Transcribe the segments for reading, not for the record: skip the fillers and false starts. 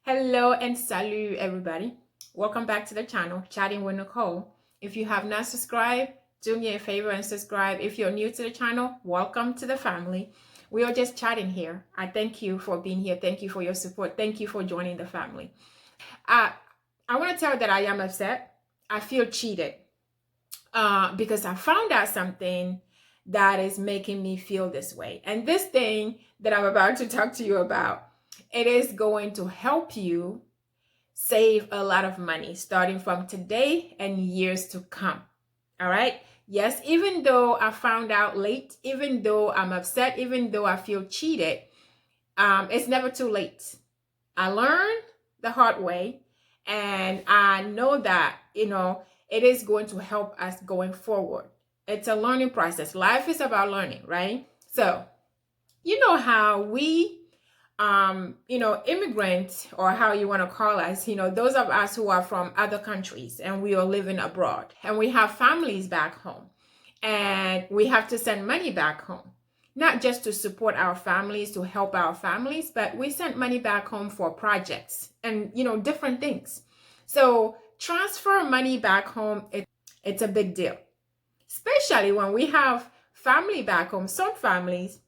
Hello and salut everybody. Welcome back to the channel, Chatting with Nicole. If you have not subscribed, do me a favor and subscribe. If you're new to the channel, welcome to the family. We are just chatting here. I thank you for being here. Thank you for your support. Thank you for joining the family. I want to tell you that I am upset. I feel cheated because I found out something that is making me feel this way. And this thing that I'm about to talk to you about, it is going to help you save a lot of money starting from today and years to come. All right. Yes, even though I found out late, even though I'm upset, even though I feel cheated, it's never too late. I learned the hard way, and I know that, it is going to help us going forward. It's a learning process. Life is about learning, right? So, you know how we immigrants, or how you want to call us, those of us who are from other countries and we are living abroad and we have families back home and we have to send money back home, not just to support our families, to help our families, but we send money back home for projects and, different things. So transfer money back home, it's a big deal, especially when we have family back home. Some families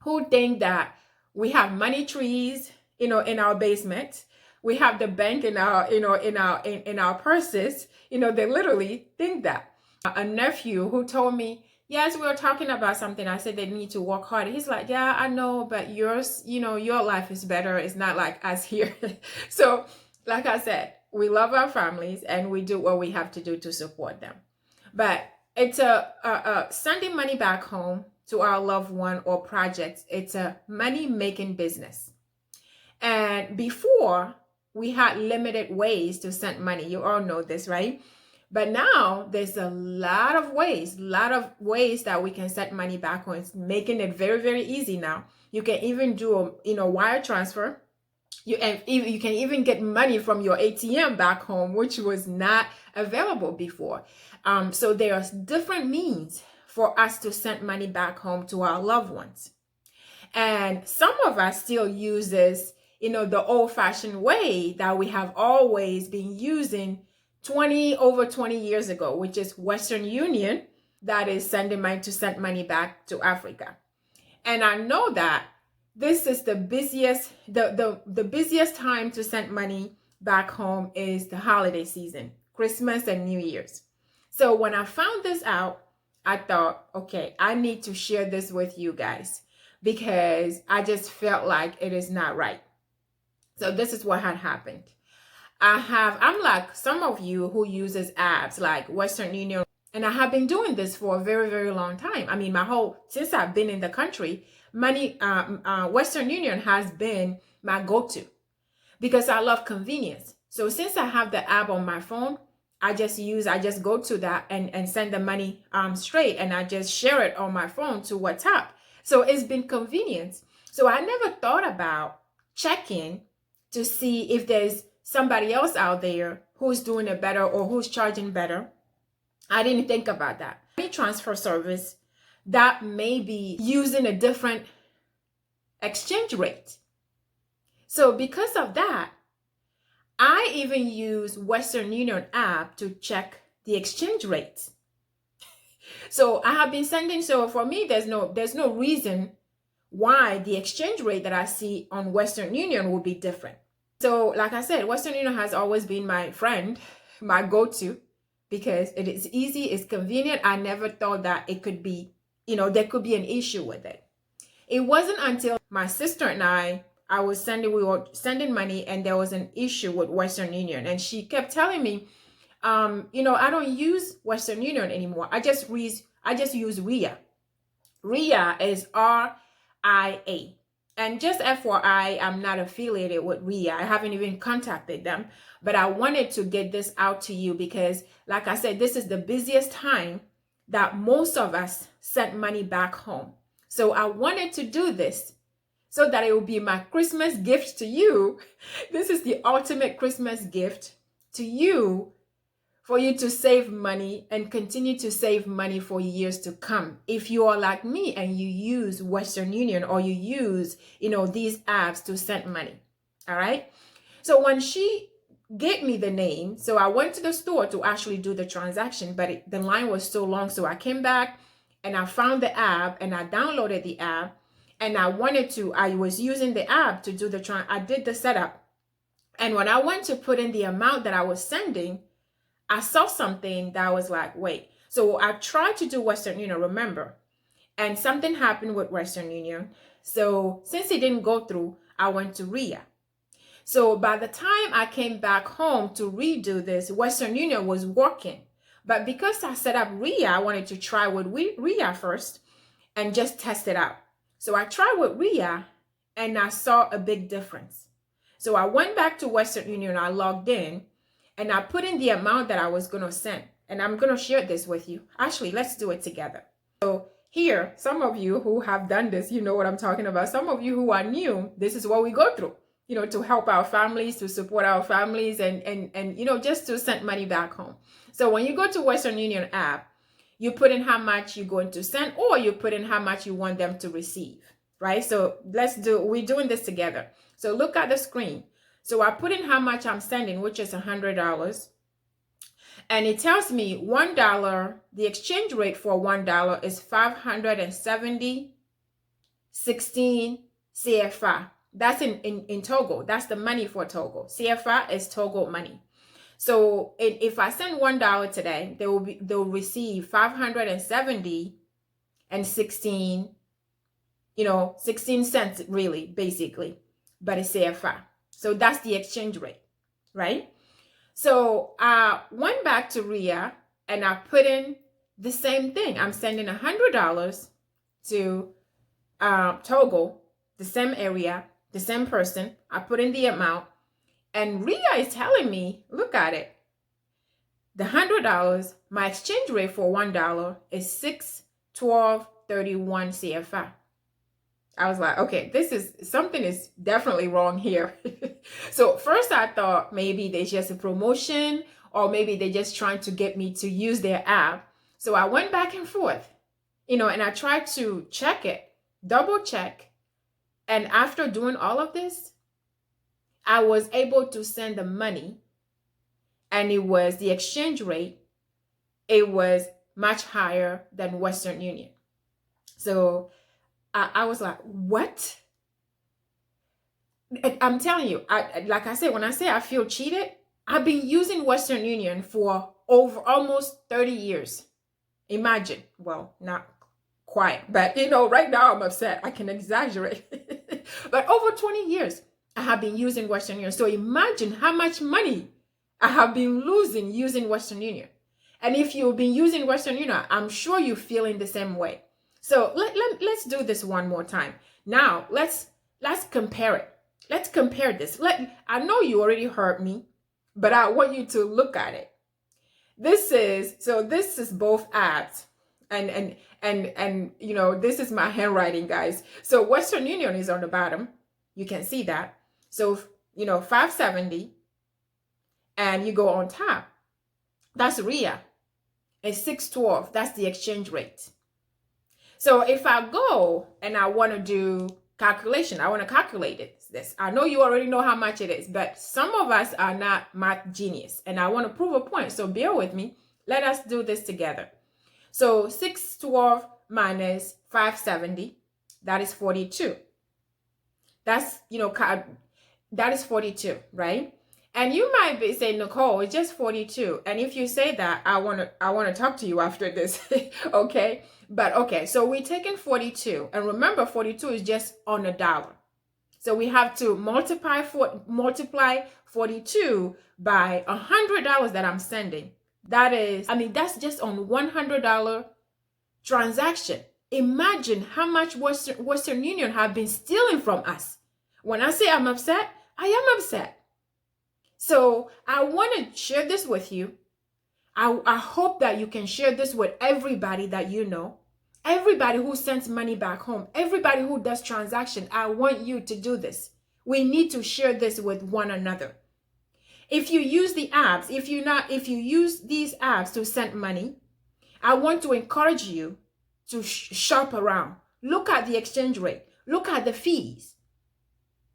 who think that we have money trees, in our basement. We have the bank in our, in our purses. They literally think that. A nephew who told me, yes, we were talking about something. I said they need to work hard. He's like, yeah, I know, but yours, your life is better. It's not like us here. So, like I said, we love our families and we do what we have to do to support them. But it's sending money back home to our loved one or projects. It's a money making business. And before, we had limited ways to send money. You all know this, right? But now there's a lot of ways that we can send money back home. It's making it very, very easy now. You can even do a wire transfer. You can even get money from your ATM back home, which was not available before. So there's different means for us to send money back home to our loved ones. And some of us still uses, the old-fashioned way that we have always been using over 20 years ago, which is Western Union, that is send money back to Africa. And I know that this is the busiest, the busiest time to send money back home is the holiday season, Christmas and New Year's. So when I found this out, I thought, okay, I need to share this with you guys because I just felt like it is not right. So this is what had happened. I'm like some of you who uses apps like Western Union, and I have been doing this for a very, very long time. I mean, since I've been in the country, Western Union has been my go-to because I love convenience. So since I have the app on my phone, I just go to that and send the money straight, and I just share it on my phone to WhatsApp. So it's been convenience. So I never thought about checking to see if there's somebody else out there who's doing it better or who's charging better. I didn't think about that. Money transfer service that may be using a different exchange rate. So because of that, I even use Western Union app to check the exchange rates. So I have been sending, so for me, there's no reason why the exchange rate that I see on Western Union will be different. So like I said, Western Union has always been my friend, my go-to, because it is easy, it's convenient. I never thought that it could be, there could be an issue with it. It wasn't until my sister and we were sending money and there was an issue with Western Union. And she kept telling me, I don't use Western Union anymore. I just use RIA. RIA is RIA. And just FYI, I'm not affiliated with RIA. I haven't even contacted them. But I wanted to get this out to you because, like I said, this is the busiest time that most of us send money back home. So I wanted to do this so that it will be my Christmas gift to you. This is the ultimate Christmas gift to you, for you to save money and continue to save money for years to come. If you are like me and you use Western Union or you use, these apps to send money. All right. So when she gave me the name, so I went to the store to actually do the transaction, but the line was so long. So I came back and I found the app and I downloaded the app, and I was using the app to do I did the setup. And when I went to put in the amount that I was sending, I saw something that was like, wait. So I tried to do Western Union, remember, and something happened with Western Union. So since it didn't go through, I went to RIA. So by the time I came back home to redo this, Western Union was working. But because I set up RIA, I wanted to try with RIA first and just test it out. So I tried with RIA and I saw a big difference. So I went back to Western Union, I logged in, and I put in the amount that I was going to send. And I'm going to share this with you. Actually, let's do it together. So here, some of you who have done this, you know what I'm talking about. Some of you who are new, this is what we go through, to help our families, to support our families, and just to send money back home. So when you go to Western Union app, you put in how much you're going to send, or you put in how much you want them to receive, right? So we're doing this together. So look at the screen. So I put in how much I'm sending, which is $100. And it tells me $1, the exchange rate for $1 is 570.16 CFA. That's in Togo. That's the money for Togo. CFA is Togo money. So if I send $1 today, they'll receive 570 and 16, 16 cents really, basically, but it's CFA. So that's the exchange rate, right? So I went back to RIA and I put in the same thing. I'm sending $100 to Togo, the same area, the same person. I put in the amount, and RIA is telling me, look at it. The $100, my exchange rate for $1 is 612.31 CFA. I was like, okay, something is definitely wrong here. So first I thought maybe there's just a promotion, or maybe they're just trying to get me to use their app. So I went back and forth, and I tried to check it, double check. And after doing all of this, I was able to send the money, and it was the exchange rate. It was much higher than Western Union. So I was like, what? I'm telling you, like I said, when I say I feel cheated, I've been using Western Union for over almost 30 years. Imagine. Well, not quite, but right now I'm upset. I can exaggerate. But over 20 years, I have been using Western Union. So imagine how much money I have been losing using Western Union. And if you've been using Western Union, I'm sure you're feeling the same way. So let's do this one more time. Now, let's compare it. Let's compare this. I know you already heard me, but I want you to look at it. This is both apps, and this is my handwriting, guys. So Western Union is on the bottom. You can see that. So 570, and you go on top. That's RIA. It's 612. That's the exchange rate. So if I go and I want to do calculation, I want to calculate this. I know you already know how much it is, but some of us are not math genius, and I want to prove a point. So bear with me. Let us do this together. So 612 minus 570, that is 42. That's, that is 42, right? And you might be saying, Nicole, it's just 42. And if you say that, I want to talk to you after this. Okay. But okay, so we're taking 42, and remember 42 is just on a dollar. So we have to multiply 42 by $100 that I'm sending. That's just on $100 transaction. Imagine how much Western Union have been stealing from us. When I say I'm upset, I am upset. So I want to share this with you. I hope that you can share this with everybody that you know, everybody who sends money back home, everybody who does transaction. I want you to do this. We need to share this with one another. If you use the apps, if you use these apps to send money, I want to encourage you to shop around. Look at the exchange rate, look at the fees,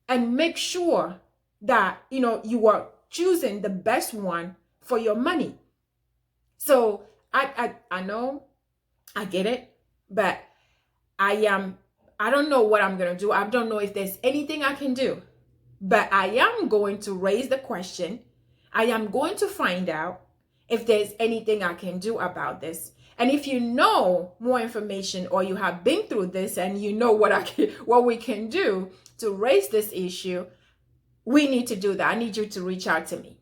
and make sure that, you are choosing the best one for your money. So I know, I get it, but I don't know what I'm gonna do. I don't know if there's anything I can do, but I am going to raise the question. I am going to find out if there's anything I can do about this. And if you know more information, or you have been through this and you know what we can do to raise this issue, we need to do that. I need you to reach out to me.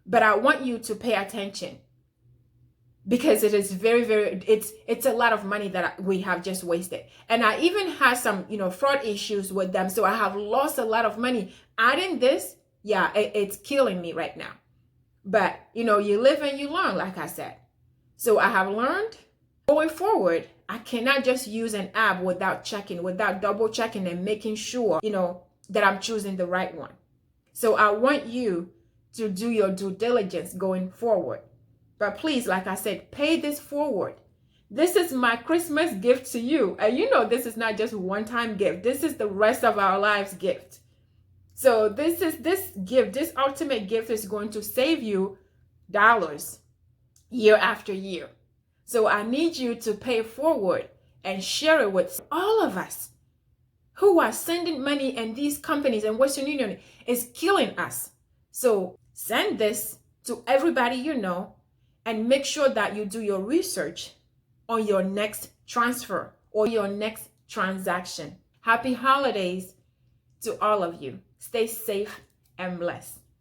But I want you to pay attention, because it is very, very, it's a lot of money that we have just wasted. And I even had some, fraud issues with them. So I have lost a lot of money. Adding this, yeah, it's killing me right now. But, you live and you learn, like I said. So I have learned going forward, I cannot just use an app without double checking and making sure, that I'm choosing the right one. So I want you to do your due diligence going forward. But please, like I said, pay this forward. This is my Christmas gift to you. And this is not just one-time gift. This is the rest of our lives gift. So this gift, this ultimate gift, is going to save you dollars year after year. So I need you to pay forward and share it with all of us who are sending money, and these companies and Western Union is killing us. So send this to everybody you know, and make sure that you do your research on your next transfer or your next transaction. Happy holidays to all of you. Stay safe and blessed.